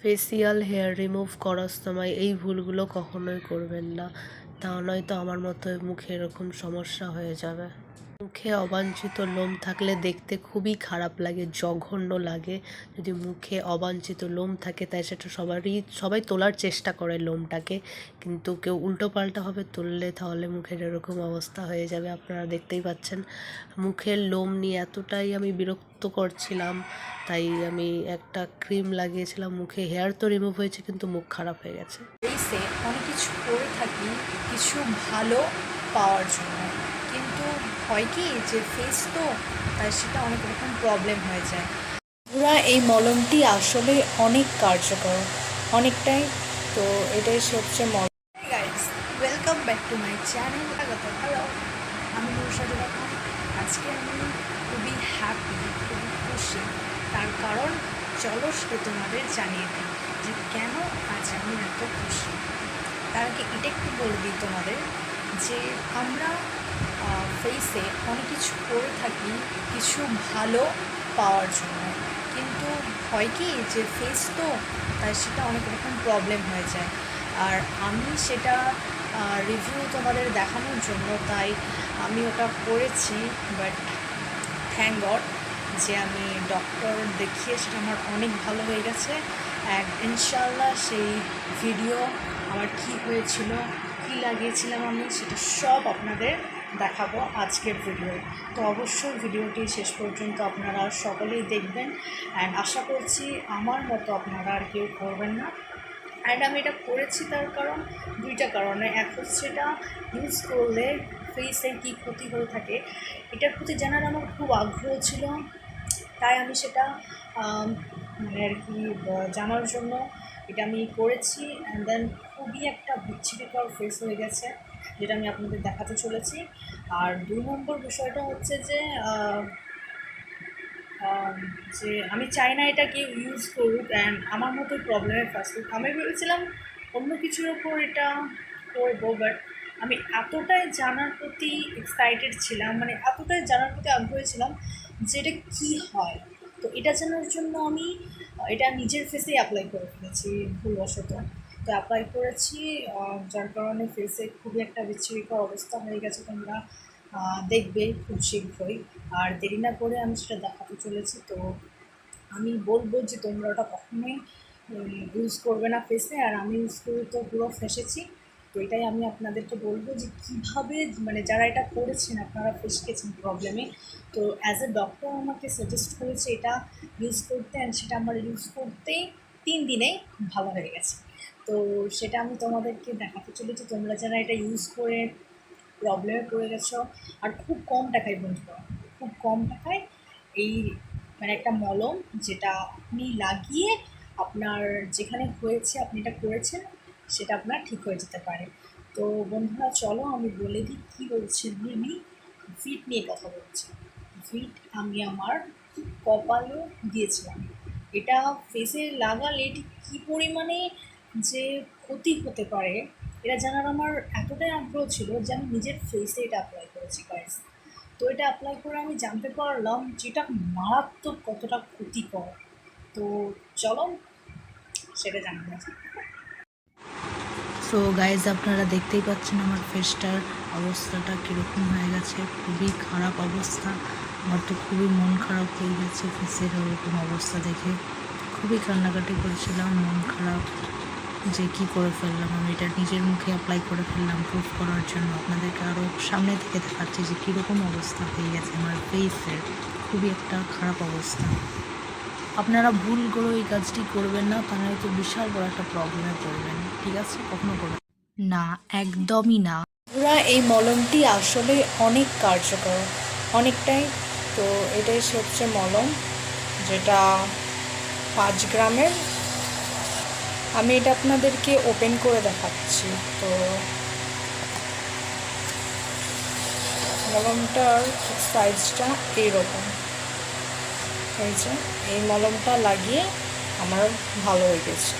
Facial hair remove করার সময় এই ভুলগুলো কখনোই করবেন না, তা নয়তো আমার মতো মুখে এরকম সমস্যা হয়ে যাবে। মুখে অবাঞ্ছিত লোম থাকলে দেখতে খুবই খারাপ লাগে, জঘন্য লাগে। যদি মুখে অবাঞ্ছিত লোম থাকে তাই সেটা সবাই তোলার চেষ্টা করে লোমটাকে, কিন্তু কেউ উল্টোপাল্টাভাবে তুললে তাহলে মুখের এরকম অবস্থা হয়ে যাবে। আপনারা দেখতেই পাচ্ছেন মুখের লোম নিয়ে এতটাই আমি বিরক্ত করছিলাম, তাই আমি একটা ক্রিম লাগিয়েছিলাম মুখে। হেয়ার তো রিমুভ হয়েছে কিন্তু মুখ খারাপ হয়ে গেছে। ফেসে অনেক কিছু করে থাকি কিছু ভালো পাওয়ার জন্য, কিন্তু হয় কি যে ফেস তো তাই সেটা অনেক রকম প্রবলেম হয়ে যায়। পুরা এই মলমটি আসলে অনেক কার্যকর, অনেকটাই। তো এটাই হচ্ছে মলম। Guys, welcome back to my channel. স্বাগত। হ্যালো, আমি নুরশাদ রহমান। আজকে আমি খুবই হ্যাপি, খুবই খুশি। তার কারণ চলো সেটা তোমাদের জানিয়ে দিই যে কেন আজ আমি এত খুশি। তার আগে এটা একটু বলে দিই তোমাদের যে আমরা ফেসে অনেক কিছু করে থাকি কিছু ভালো পাওয়ার জন্য, কিন্তু হয় কি যে ফেস তো তাই সেটা অনেক রকম প্রবলেম হয়ে যায়। আর আমি সেটা রিভিউ তোমাদের দেখানোর জন্য তাই আমি ওটা করেছি। বাট থ্যাংক গড যে আমি ডক্টর দেখিয়ে সেটা আমার অনেক ভালো হয়ে গেছে। অ্যান্ড ইনশাআল্লাহ সেই ভিডিও আমার কী হয়েছিল, কী লাগিয়েছিলাম আমি, সেটা সব আপনাদের দেখাবো আজকের ভিডিও। তো অবশ্যই ভিডিওটি শেষ পর্যন্ত আপনারা সকলেই দেখবেন। অ্যান্ড আশা করছি আমার মতো আপনারা আর কেউ করবেন না। অ্যান্ড আমি এটা করেছি তার কারণ দুইটা কারণে। এক হচ্ছে এটা ইউজ করলে ফেসের কী ক্ষতি হয়ে থাকে এটার প্রতি জানার আমার খুব আগ্রহ ছিল, তাই আমি সেটা মানে আর কি জানার জন্য এটা আমি করেছি। অ্যান্ড দেন খুবই একটা বিচ্ছিরিকর ফেস হয়ে গেছে, যেটা আমি আপনাদের দেখাতে চলেছি। আর 2 নম্বর বিষয়টা হচ্ছে যে আমি চাই না এটা কেউ ইউজ করুক অ্যান্ড আমার মতোই প্রবলেমে ফাঁসুক। আমি ভেবেছিলাম অন্য কিছুর ওপর এটা করবো, বাট আমি এতটাই জানার প্রতি এক্সাইটেড ছিলাম, মানে এতটাই জানার প্রতি আগ্রহী ছিলাম যে এটা কী হয়। তো এটা জানার জন্য আমি এটা নিজের ফেসেই অ্যাপ্লাই করে ফেলেছি ভুলবশত। তো অ্যাপ্লাই করেছি, যার কারণে ফেসে খুবই একটা বিচ্ছিরিকর অবস্থা হয়ে গেছে। তোমরা দেখবে খুব শীঘ্রই। আর দেরি না করে আমি সেটা দেখাতে চলেছি। তো আমি বলবো যে তোমরা ওটা কখনোই ইউজ করবে না ফেসে। আর আমি ইউজ করে তো পুরো ফেসেছি। তো এটাই আমি আপনাদেরকে বলবো যে কীভাবে, মানে যারা এটা করেছেন আপনারা ফেসেছেন প্রবলেমে, তো অ্যাজ এ ডক্টর আমাকে সাজেস্ট করেছে এটা ইউজ করতে। অ্যান্ড সেটা আমার ইউজ করতেই 3 দিনেই ভালো হয়ে গেছে। তো সেটা আমি তোমাদেরকে দেখাতে চলেছি। তোমরা যারা এটা ইউজ করে প্রবলেমে পড়ে গেছো, আর খুব কম টাকায় বন্ধুরা, খুব কম টাকায় এই মানে একটা মলম যেটা আপনি লাগিয়ে আপনার যেখানে হয়েছে আপনি এটা করেছেন সেটা আপনার ঠিক হয়ে যেতে পারে। তো বন্ধুরা চলো আমি বলে দিই কী বলছি। আমি ফিট নিয়ে কথা বলছি। ফিট আমি আমার কপালেও দিয়েছিলাম। এটা ফেসে লাগালে ঠিক কী পরিমাণে যে ক্ষতি হতে পারে এটা জানার আমার এতটাই আগ্রহ ছিল যে আমি নিজের ফেসে এটা অ্যাপ্লাই করেছি গাইস। তো এটা অ্যাপ্লাই করে আমি জানতে পারলাম যেটা মারাত্মক কতটা ক্ষতিকর। তো চলো সেটা জানানো যাক। সো গাইজ, আপনারা দেখতেই পাচ্ছেন আমার ফেসটার অবস্থাটা কীরকম হয়ে গেছে, খুবই খারাপ অবস্থা। আমার তো খুবই মন খারাপ হয়ে গেছে ফেসের ওরকম অবস্থা দেখে। খুবই কান্নাকাটি করেছিলাম, মন খারাপ যে কী করে ফেললাম। আমি এটা নিজের মুখে অ্যাপ্লাই করে ফেললাম প্রুফ করার জন্য। আপনাদেরকে আরও সামনে থেকে দেখাচ্ছি যে কীরকম অবস্থা হয়ে গেছে আমার ফেসের। খুবই একটা খারাপ অবস্থা। আপনারা ভুল করে এই কাজটি করবেন না, তা নয়তো বিশাল বড় একটা প্রবলেমে পড়বেন। ঠিক আছে, কখনো করবেন না, একদমই না। পুরা এই মলমটি আসলে অনেক কার্যকর, অনেকটাই। তো এটাই হচ্ছে মলম, যেটা 5 গ্রামের। আমি এটা আপনাদেরকে ওপেন করে দেখাচ্ছি। তো মলমটার সাইজটা এইরকম। এই যে এই মলমটা লাগিয়ে আমার ভালো হয়ে গেছে।